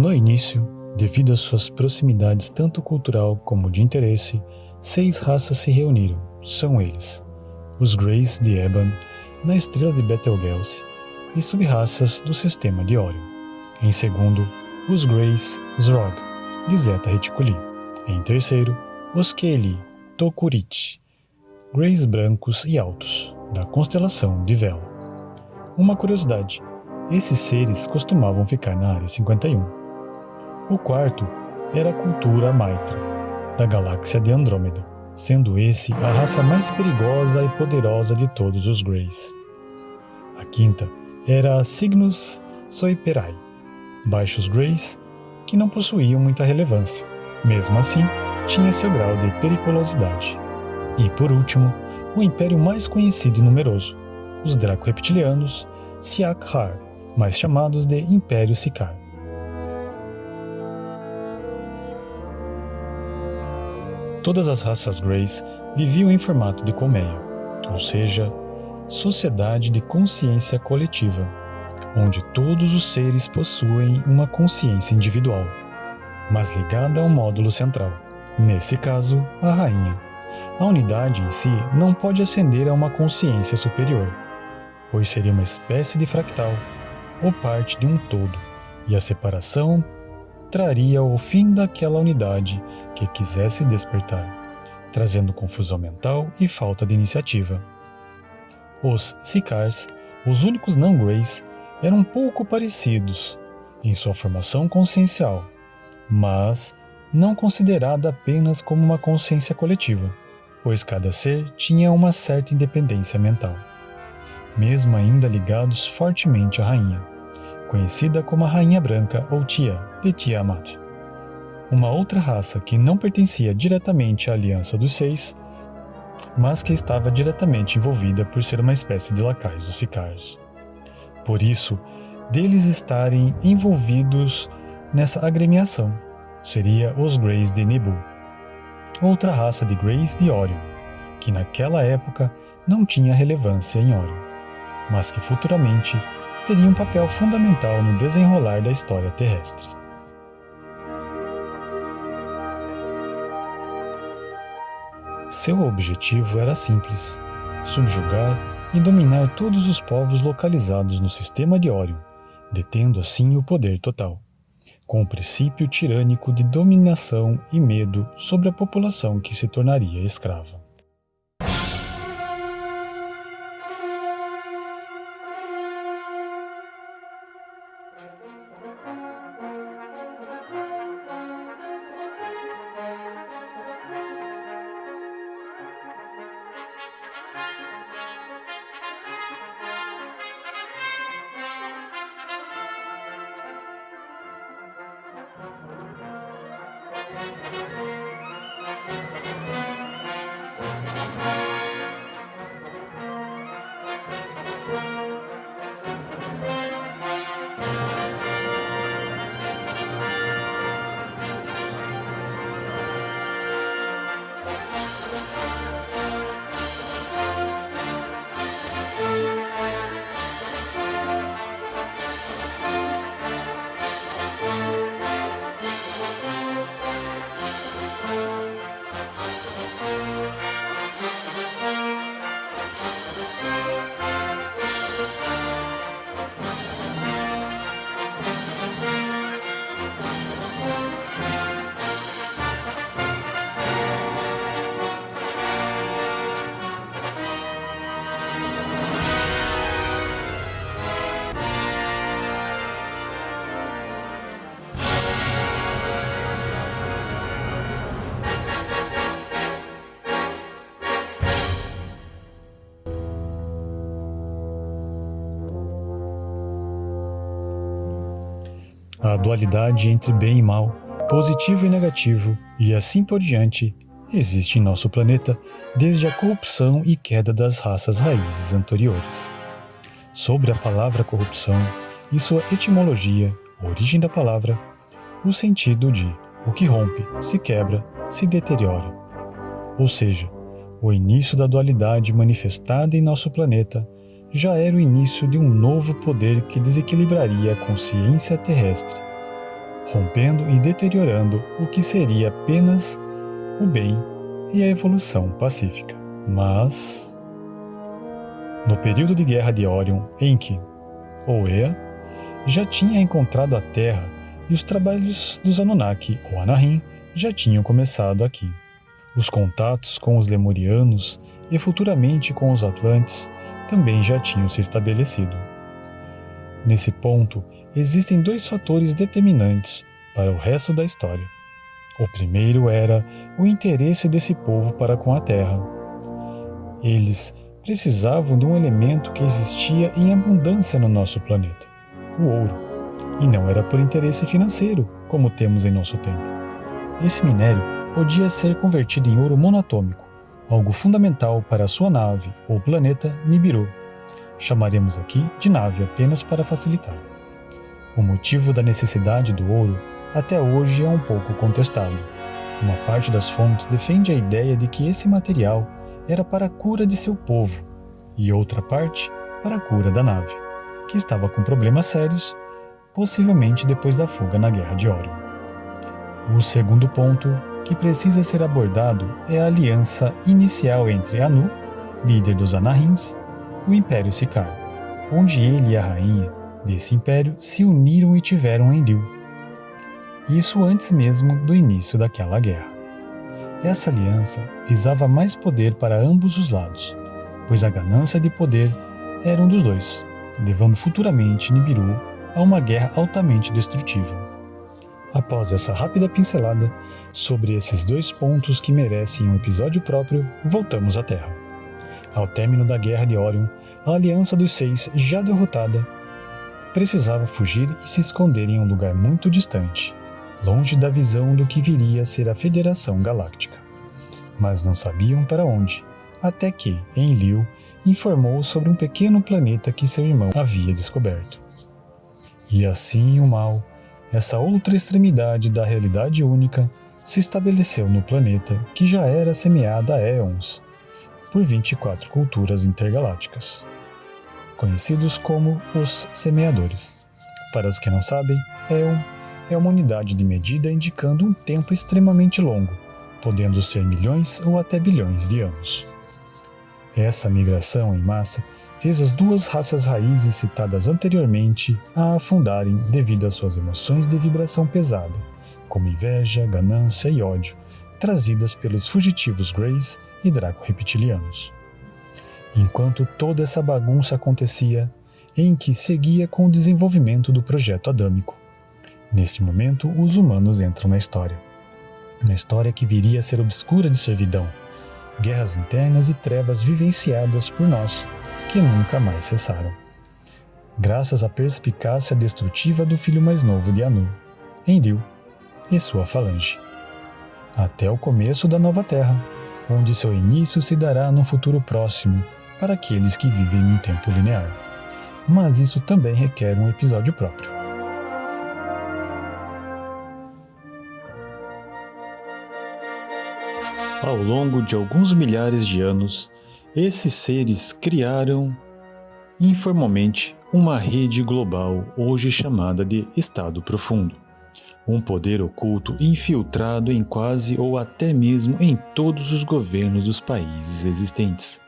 No início, devido às suas proximidades tanto cultural como de interesse, 6 raças se reuniram. São eles: os Greys de Eban, na estrela de Betelgeuse, e subraças do sistema de Órion. Em segundo, os Greys Zrog, de Zeta Reticuli. Em terceiro, os Keli Tokurit, Greys brancos e altos, da constelação de Vela. Uma curiosidade: esses seres costumavam ficar na Área 51. O quarto era a cultura Maitra, da galáxia de Andrômeda, sendo esse a raça mais perigosa e poderosa de todos os Greys. A quinta era a Cygnus Soiperae, baixos Greys que não possuíam muita relevância. Mesmo assim, tinha seu grau de periculosidade. E por último, o império mais conhecido e numeroso, os Draco-Reptilianos Siak-Har, mais chamados de Império Sikaar. Todas as raças Greys viviam em formato de colmeia, ou seja, sociedade de consciência coletiva, onde todos os seres possuem uma consciência individual, mas ligada a um módulo central, nesse caso, a rainha. A unidade em si não pode ascender a uma consciência superior, pois seria uma espécie de fractal, ou parte de um todo, e a separação traria o fim daquela unidade que quisesse despertar, trazendo confusão mental e falta de iniciativa. Os Sikaars, os únicos não-Greys, eram um pouco parecidos em sua formação consciencial, mas não considerada apenas como uma consciência coletiva, pois cada ser tinha uma certa independência mental, mesmo ainda ligados fortemente à rainha, conhecida como a Rainha Branca ou Tia, de Tiamat. Uma outra raça que não pertencia diretamente à Aliança dos Seis, mas que estava diretamente envolvida por ser uma espécie de lacaios dos Sikaars. Por isso, deles estarem envolvidos nessa agremiação, seria os Greys de Nebu, outra raça de Greys de Órion, que naquela época não tinha relevância em Órion, mas que futuramente teria um papel fundamental no desenrolar da história terrestre. Seu objetivo era simples: subjugar e dominar todos os povos localizados no sistema de Órion, detendo assim o poder total, com o princípio tirânico de dominação e medo sobre a população que se tornaria escrava. A dualidade entre bem e mal, positivo e negativo, e assim por diante, existe em nosso planeta desde a corrupção e queda das raças raízes anteriores. Sobre a palavra corrupção e sua etimologia, origem da palavra, o sentido de o que rompe, se quebra, se deteriora. Ou seja, o início da dualidade manifestada em nosso planeta já era o início de um novo poder que desequilibraria a consciência terrestre, rompendo e deteriorando o que seria apenas o bem e a evolução pacífica. Mas, no período de Guerra de Orion, Enki, ou Ea, já tinha encontrado a Terra e os trabalhos dos Anunnaki, ou Anahim, já tinham começado aqui. Os contatos com os Lemurianos e futuramente com os Atlantes também já tinham se estabelecido. Nesse ponto, existem dois fatores determinantes para o resto da história. O primeiro era o interesse desse povo para com a Terra. Eles precisavam de um elemento que existia em abundância no nosso planeta, o ouro, e não era por interesse financeiro, como temos em nosso tempo. Esse minério podia ser convertido em ouro monatômico, algo fundamental para a sua nave ou planeta Nibiru. Chamaremos aqui de nave apenas para facilitar. O motivo da necessidade do ouro até hoje é um pouco contestado. Uma parte das fontes defende a ideia de que esse material era para a cura de seu povo, e outra parte para a cura da nave, que estava com problemas sérios, possivelmente depois da fuga na Guerra de Orion. O segundo ponto que precisa ser abordado é a aliança inicial entre Anu, líder dos Anahims, e o Império Sicár, onde ele e a rainha desse império se uniram e tiveram Enlil. Isso antes mesmo do início daquela guerra. Essa aliança visava mais poder para ambos os lados, pois a ganância de poder era um dos dois, levando futuramente Nibiru a uma guerra altamente destrutiva. Após essa rápida pincelada sobre esses dois pontos que merecem um episódio próprio, voltamos à Terra. Ao término da Guerra de Orion, a Aliança dos Seis, já derrotada, precisava fugir e se esconder em um lugar muito distante, longe da visão do que viria a ser a Federação Galáctica. Mas não sabiam para onde, até que Enlil informou sobre um pequeno planeta que seu irmão havia descoberto. E assim o mal, essa outra extremidade da realidade única, se estabeleceu no planeta que já era semeada há éons por 24 culturas intergalácticas, conhecidos como os Semeadores. Para os que não sabem, Éon é uma unidade de medida indicando um tempo extremamente longo, podendo ser milhões ou até bilhões de anos. Essa migração em massa fez as duas raças raízes citadas anteriormente a afundarem devido às suas emoções de vibração pesada, como inveja, ganância e ódio, trazidas pelos fugitivos Greys e Draco-reptilianos. Enquanto toda essa bagunça acontecia, Enki seguia com o desenvolvimento do projeto adâmico. Neste momento, os humanos entram na história que viria a ser obscura de servidão, guerras internas e trevas vivenciadas por nós, que nunca mais cessaram. Graças à perspicácia destrutiva do filho mais novo de Anu, Enlil, e sua falange. Até o começo da nova Terra, onde seu início se dará num futuro próximo para aqueles que vivem num tempo linear. Mas isso também requer um episódio próprio. Ao longo de alguns milhares de anos, esses seres criaram, informalmente, uma rede global hoje chamada de Estado Profundo. Um poder oculto infiltrado em quase ou até mesmo em todos os governos dos países existentes.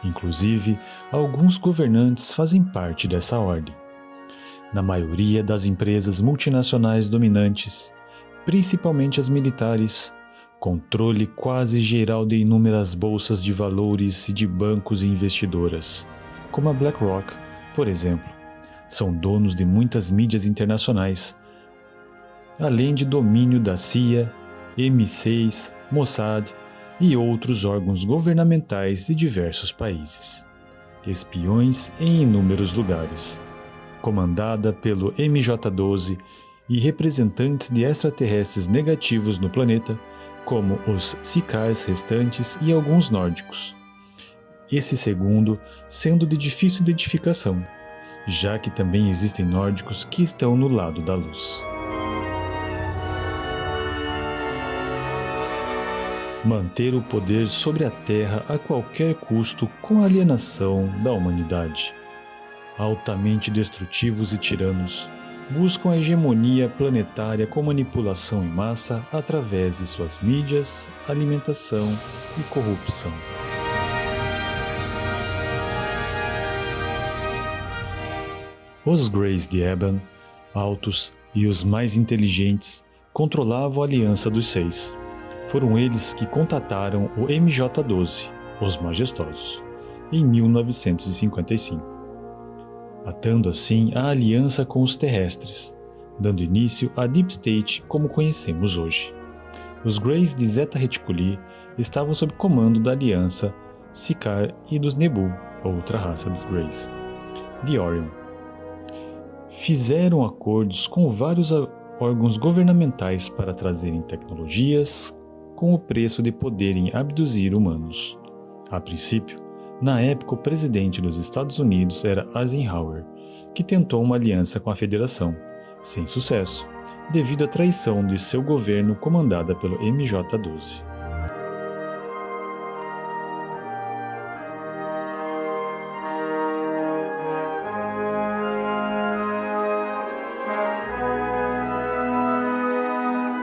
Inclusive, alguns governantes fazem parte dessa ordem. Na maioria das empresas multinacionais dominantes, principalmente as militares, controle quase geral de inúmeras bolsas de valores e de bancos e investidoras, como a BlackRock, por exemplo, são donos de muitas mídias internacionais, além de domínio da CIA, MI6, Mossad e outros órgãos governamentais de diversos países. Espiões em inúmeros lugares, comandada pelo MJ-12 e representantes de extraterrestres negativos no planeta, como os Sicars restantes e alguns nórdicos. Esse segundo sendo de difícil identificação, já que também existem nórdicos que estão no lado da luz. Manter o poder sobre a Terra a qualquer custo com a alienação da humanidade. Altamente destrutivos e tiranos, buscam a hegemonia planetária com manipulação em massa através de suas mídias, alimentação e corrupção. Os Greys de Eban, altos e os mais inteligentes, controlavam a Aliança dos Seis. Foram eles que contataram o MJ-12, os Majestosos, em 1955, atando assim a aliança com os terrestres, dando início à Deep State como conhecemos hoje. Os Greys de Zeta Reticuli estavam sob comando da Aliança Sikaar e dos Nebu, outra raça dos Greys, de Orion. Fizeram acordos com vários órgãos governamentais para trazerem tecnologias com o preço de poderem abduzir humanos. A princípio, na época o presidente dos Estados Unidos era Eisenhower, que tentou uma aliança com a Federação, sem sucesso, devido à traição de seu governo comandada pelo MJ-12.